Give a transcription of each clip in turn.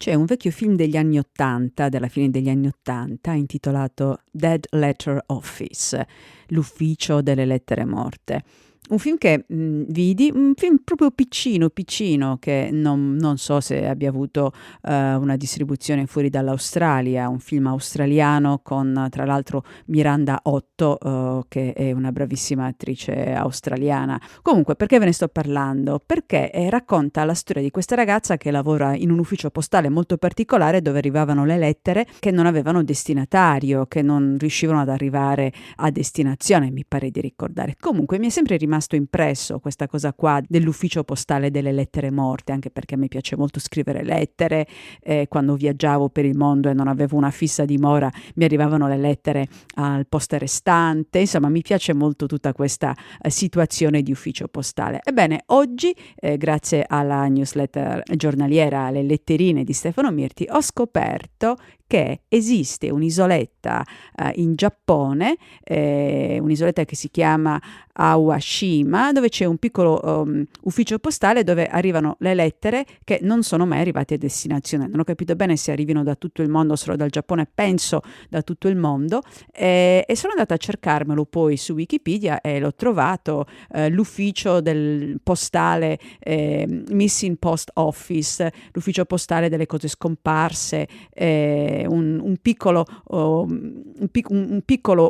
C'è un vecchio film degli anni '80, della fine degli anni '80, intitolato Dead Letter Office, l'ufficio delle lettere morte. Un film che vidi, un film proprio piccino, piccino, che non so se abbia avuto una distribuzione fuori dall'Australia, un film australiano con tra l'altro Miranda Otto, che è una bravissima attrice australiana. Comunque, perché ve ne sto parlando? Perché racconta la storia di questa ragazza che lavora in un ufficio postale molto particolare dove arrivavano le lettere che non avevano destinatario, che non riuscivano ad arrivare a destinazione, mi pare di ricordare. Comunque mi è sempre rimasto impresso questa cosa qua dell'ufficio postale delle lettere morte, anche perché mi piace molto scrivere lettere. Quando viaggiavo per il mondo e non avevo una fissa dimora, mi arrivavano le lettere al poste restante. Insomma, mi piace molto tutta questa situazione di ufficio postale. Ebbene, oggi, grazie alla newsletter giornaliera Le letterine di Stefano Mirti, ho scoperto che esiste un'isoletta in Giappone, un'isoletta che si chiama Awashima, dove c'è un piccolo ufficio postale dove arrivano le lettere che non sono mai arrivate a destinazione. Non ho capito bene se arrivino da tutto il mondo o solo dal Giappone, penso da tutto il mondo, e sono andata a cercarmelo poi su Wikipedia e l'ho trovato, l'ufficio del postale, Missing Post Office, l'ufficio postale delle cose scomparse, un piccolo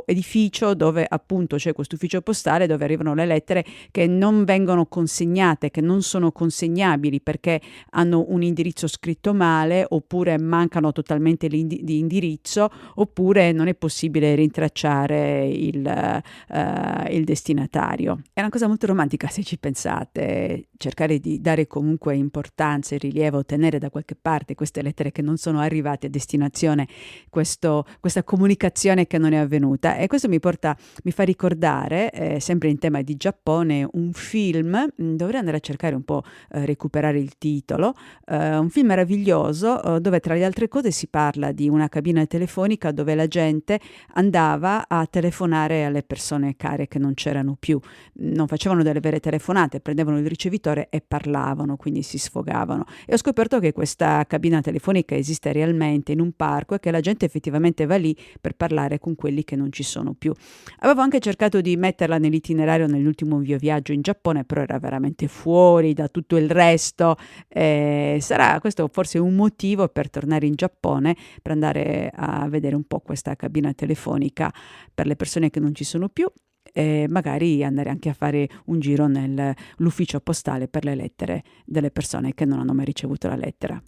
edificio dove appunto c'è questo ufficio postale dove arrivano le lettere che non vengono consegnate, che non sono consegnabili perché hanno un indirizzo scritto male, oppure mancano totalmente di indirizzo, oppure non è possibile rintracciare il destinatario. È una cosa molto romantica se ci pensate, cercare di dare comunque importanza e rilievo, tenere da qualche parte queste lettere che non sono arrivate a destinazione, questa comunicazione che non è avvenuta. E questo mi fa ricordare, sempre in tema di Giappone, un film, dovrei andare a cercare un po', recuperare il titolo, un film meraviglioso dove tra le altre cose si parla di una cabina telefonica dove la gente andava a telefonare alle persone care che non c'erano più. Non facevano delle vere telefonate, prendevano il ricevitore e parlavano, quindi si sfogavano. E ho scoperto che questa cabina telefonica esiste realmente in un parco e che la gente effettivamente va lì per parlare con quelli che non ci sono più. Avevo anche cercato di metterla nell'itinerario nell'ultimo mio viaggio in Giappone, però era veramente fuori da tutto il resto. Sarà questo forse un motivo per tornare in Giappone, per andare a vedere un po' questa cabina telefonica per le persone che non ci sono più, e magari andare anche a fare un giro nell'ufficio postale per le lettere delle persone che non hanno mai ricevuto la lettera.